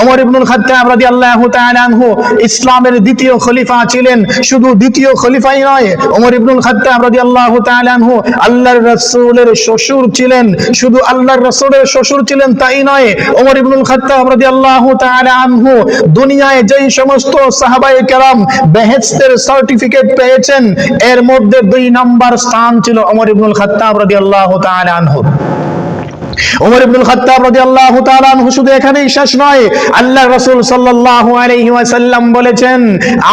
ওমর ইবনুল খাত্তাব রাদিয়াল্লাহু তাআলা আনহু ইসলামের দ্বিতীয় খলিফা ছিলেন। শুধু দ্বিতীয় খলিফাই নয়, ওমর ইবনুল খাত্তাব রাদিয়াল্লাহু তাআলা আনহু আল্লাহর রাসূলের শ্বশুর ছিলেন। শুধু আল্লাহর রাসূলের শ্বশুর ছিলেন তাই নয়, ওমর ইবনুল খাত্তাব রাদিয়াল্লাহু তাআলা আনহু দুনিয়ায় যেই সমস্ত সাহাবায়ে কেরাম বেহেশতের সার্টিফিকেট পেয়েছেন, এর মধ্যে 2 নাম্বার স্থান ছিল ওমর ইবনুল খাত্তাব রাদিয়াল্লাহু তাআলা আনহু। ওমর ইবনুল খাত্তাব রাদিয়াল্লাহু তাআলা আনহু শুধু এখানেই শেষ নয়, আল্লাহর রাসূল সাল্লাল্লাহু আলাইহি ওয়াসাল্লাম বলেছেন,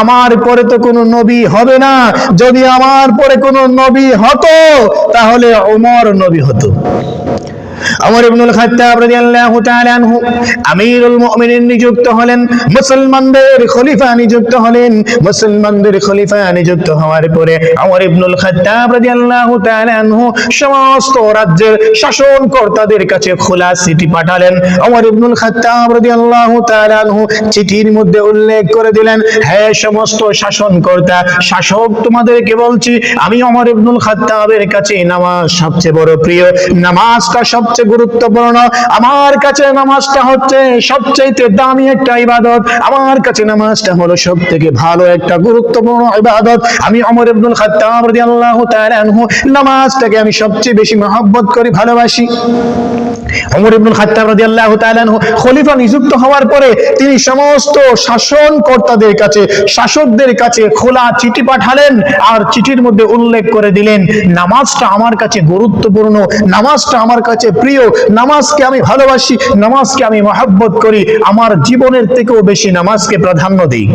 আমার পরে তো কোনো নবী হবে না, যদি আমার পরে কোনো নবী হতো তাহলে ওমর নবী হতো। ওমর ইবনুল খাত্তাব রাদিয়াল্লাহু তাআলা আনহু আমিরুল মুমিনিন নিযুক্ত হলেন, মুসলমানদের খলিফা নিযুক্ত হলেন। মুসলমানদের খলিফা নিযুক্ত হওয়ার পরে ওমর ইবনুল খাত্তাব রাদিয়াল্লাহু তাআলা আনহু সমস্ত রাজ্যের শাসনকর্তাদের কাছে খোলা চিঠি পাঠালেন। ওমর ইবনুল খাত্তাব রাদিয়াল্লাহু তাআলা আনহু চিঠির মধ্যে উল্লেখ করে দিলেন, হে সমস্ত শাসনকর্তা, শাসক, তোমাদেরকে বলছি, আমি ওমর ইবনুল খাত্তাবের কাছে নামাজ সবচেয়ে বড় প্রিয়, নামাজটা সবচেয়ে গুরুত্বপূর্ণ, আমার কাছে নামাজটা হচ্ছে সবচেয়ে দামি একটা ইবাদত, আমার কাছে নামাজটা হলো সবথেকে ভালো একটা গুরুত্বপূর্ণ ইবাদত। আমি ওমর ইবনুল খাত্তাব রাদিয়াল্লাহু তাআলা আনহু নামাজটাকে আমি সবচেয়ে বেশি মহব্বত করি, ভালোবাসি। ওমর ইবনুল খাত্তাব রাদিয়াল্লাহু তাআলা আনহু খলিফা নিযুক্ত হওয়ার পরে তিনি সমস্ত শাসনকর্তাদের কাছে, শাসকদের কাছে খোলা চিঠি পাঠালেন, আর চিঠির মধ্যে উল্লেখ করে দিলেন, নামাজটা আমার কাছে গুরুত্বপূর্ণ, নামাজটা আমার কাছে প্রিয়, নামাজকে আমি ভালোবাসি, নামাজকে আমি মহব্বত করি, আমার জীবনের থেকেও বেশি নামাজকে প্রাধান্য দিই।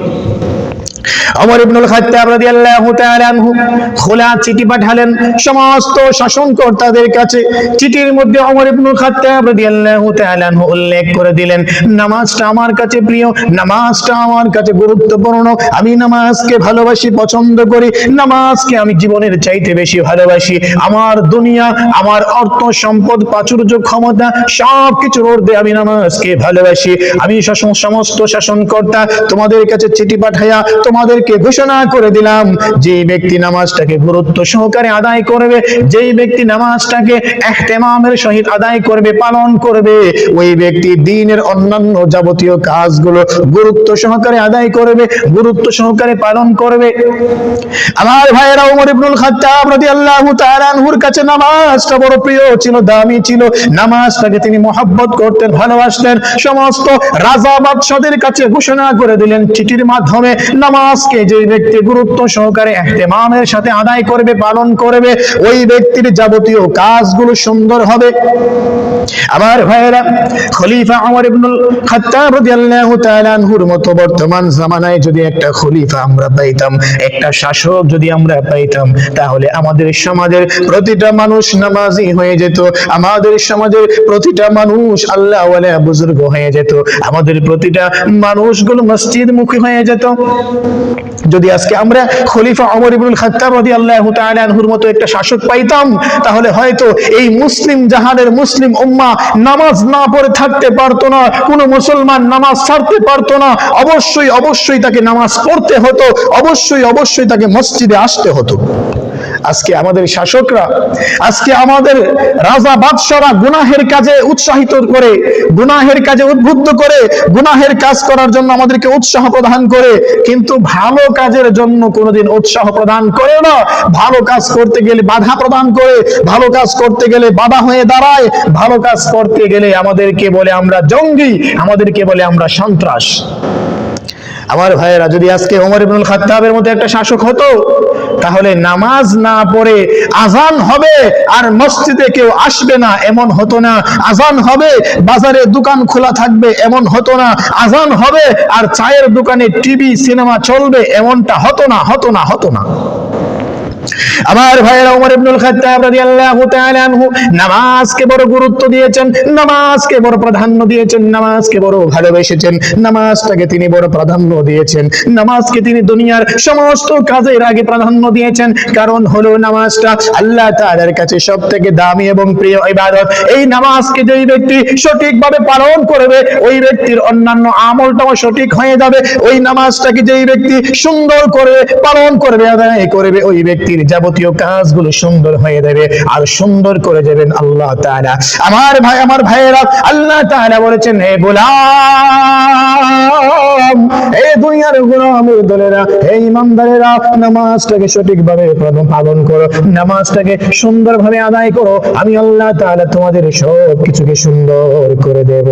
ওমর ইবনুল খাত্তাব রাদিয়াল্লাহু তাআলা আনহু খোলা চিঠি পাঠালেন সমস্ত শাসনকর্তাদের কাছে। চিঠির মধ্যে ওমর ইবনুল খাত্তাব রাদিয়াল্লাহু তাআলা আনহু উল্লেখ করে দিলেন, নামাজটা আমার কাছে প্রিয়, নামাজটা আমার কাছে গুরুত্বপূর্ণ, আমি নামাজকে ভালোবাসি, পছন্দ করি, নামাজকে আমি জীবনের চাইতে বেশি ভালোবাসি। আমার দুনিয়া, আমার অর্থ সম্পদ, প্রাচুর্য, ক্ষমতা সবকিছুর ঊর্ধ্বে আমি নামাজকে ভালোবাসি। আমি সমস্ত শাসনকর্তা তোমাদের কাছে চিঠি পাঠাইয়া তোমাদেরকে ঘোষণা করে দিলাম, যে ব্যক্তি নামাজটাকে গুরুত্ব সহকারে আদায় করবে, যেই ব্যক্তি নামাজটাকে ইহতিমামের সহিত আদায় করবে, পালন করবে, ওই ব্যক্তি দ্বীনের অন্যান্য যাবতীয় কাজগুলো গুরুত্ব সহকারে আদায় করবে, গুরুত্ব সহকারে পালন করবে। আমার ভাইয়েরা, ওমর ইবনুল খাত্তাব রাদিয়াল্লাহু তাআলা আনহুর কাছে নামাজটা বড় প্রিয় ছিল, দামি ছিল, নামাজটাকে তিনি মহব্বত করতেন, ভালোবাসতেন। সমস্ত রাজা বাদশাদের কাছে ঘোষণা করে দিলেন চিঠির মাধ্যমে, নামাজকে যে ব্যক্তি গুরুত্ব সহকারে ইহতিমামের সাথে আদায় করবে, পালন করবে, ওই ব্যক্তির যাবতীয় কাজগুলো সুন্দর হবে। আমার ভাইয়েরা, খলিফা ওমর ইবনুল খাত্তাব রাদিয়াল্লাহু তাআলা আনহুর মতো বর্তমান জামানায় যদি একটা খলিফা আমরা পাইতাম, একটা শাসক যদি আমরা পাইতাম, তাহলে আমাদের সমাজের প্রতিটা মানুষ নামাজি হয়ে যেত, আমাদের সমাজের প্রতিটা মানুষ আল্লাহওয়ালা বুজুর্গ হয়ে যেত, আমাদের প্রতিটা মানুষগুলো মসজিদমুখী হয়ে যেত। যদি আজকে আমরা খলিফা ওমর ইবনুল খাত্তাব রাদিয়াল্লাহু তাআলা আনহুর মতো একটা শাসক পাইতাম, তাহলে হয়তো এই মুসলিম জাহানের মুসলিম উম্মাহ নামাজ না পড়ে থাকতে পারতো না, কোনো মুসলমান নামাজ ছাড়তে পারতো না। অবশ্যই অবশ্যই তাকে নামাজ পড়তে হতো, অবশ্যই অবশ্যই তাকে মসজিদে আসতে হতো। আজকে আমাদের শাসকরা, আজকে আমাদের রাজা বাদশারা গুনাহের কাজে উৎসাহিত করে, গুনাহের কাজে উদ্বুদ্ধ করে, গুনাহের কাজ করার জন্য আমাদেরকে উৎসাহ প্রদান করে, কিন্তু ভালো কাজের জন্য কোনোদিন উৎসাহ প্রদান করে না। ভালো কাজ করতে গেলে বাধা প্রদান করে, ভালো কাজ করতে গেলে বাধা হয়ে দাঁড়ায়, ভালো কাজ করতে গেলে আমাদেরকে বলে আমরা জঙ্গি, আমাদেরকে বলে আমরা সন্ত্রাস। আমার ভাইয়েরা, যদি আজকে ওমর ইবনুল খাত্তাবের মতো একটা শাসক হতো, তাহলে নামাজ না পড়ে আজান হবে আর মসজিদে কেউ আসবে না, এমন হতো না। আজান হবে, বাজারে দোকান খোলা থাকবে, এমন হতো না। আজান হবে আর চায়ের দোকানে টিভি সিনেমা চলবে, এমনটা হতো না, হতো না, হতো না। আমার ভাইয়েরা, ওমর ইবনুল খাত্তাব রাদিয়াল্লাহু তাআলা আনহু নামাজকে বড় গুরুত্ব দিয়েছেন, নামাজকে বড় প্রাধান্য দিয়েছেন, নামাজকে বড় ভালোবেসেছেন, নামাজটাকে তিনি বড় প্রাধান্য দিয়েছেন, নামাজকে তিনি দুনিয়ার সমস্ত কাজের আগে প্রাধান্য দিয়েছেন। কারণ হলো নামাজটা আল্লাহ তাআলার কাছে সবথেকে দামি এবং প্রিয় ইবাদত। এই নামাজকে যেই ব্যক্তি সঠিকভাবে পালন করবে, ওই ব্যক্তির অন্যান্য আমলটাও সঠিক হয়ে যাবে। ওই নামাজটাকে যেই ব্যক্তি সুন্দর করে পালন করবে, আদায় করবে, ওই ব্যক্তির যাবতীয় কাজগুলো সুন্দর হয়ে যাবে, আর সুন্দর করে যাবেন আল্লাহ তাআলা। আমার ভাই, আমার ভাইয়েরা, আল্লাহ তাআলা বলেছেন, হে গোলাম, গোলামের দলেরা, হে ইমানদারেরা, নামাজটাকে সঠিকভাবে পালন করো, নামাজটাকে সুন্দরভাবে আদায় করো, আমি আল্লাহ তাআলা তোমাদের সব কিছুকে সুন্দর করে দেব।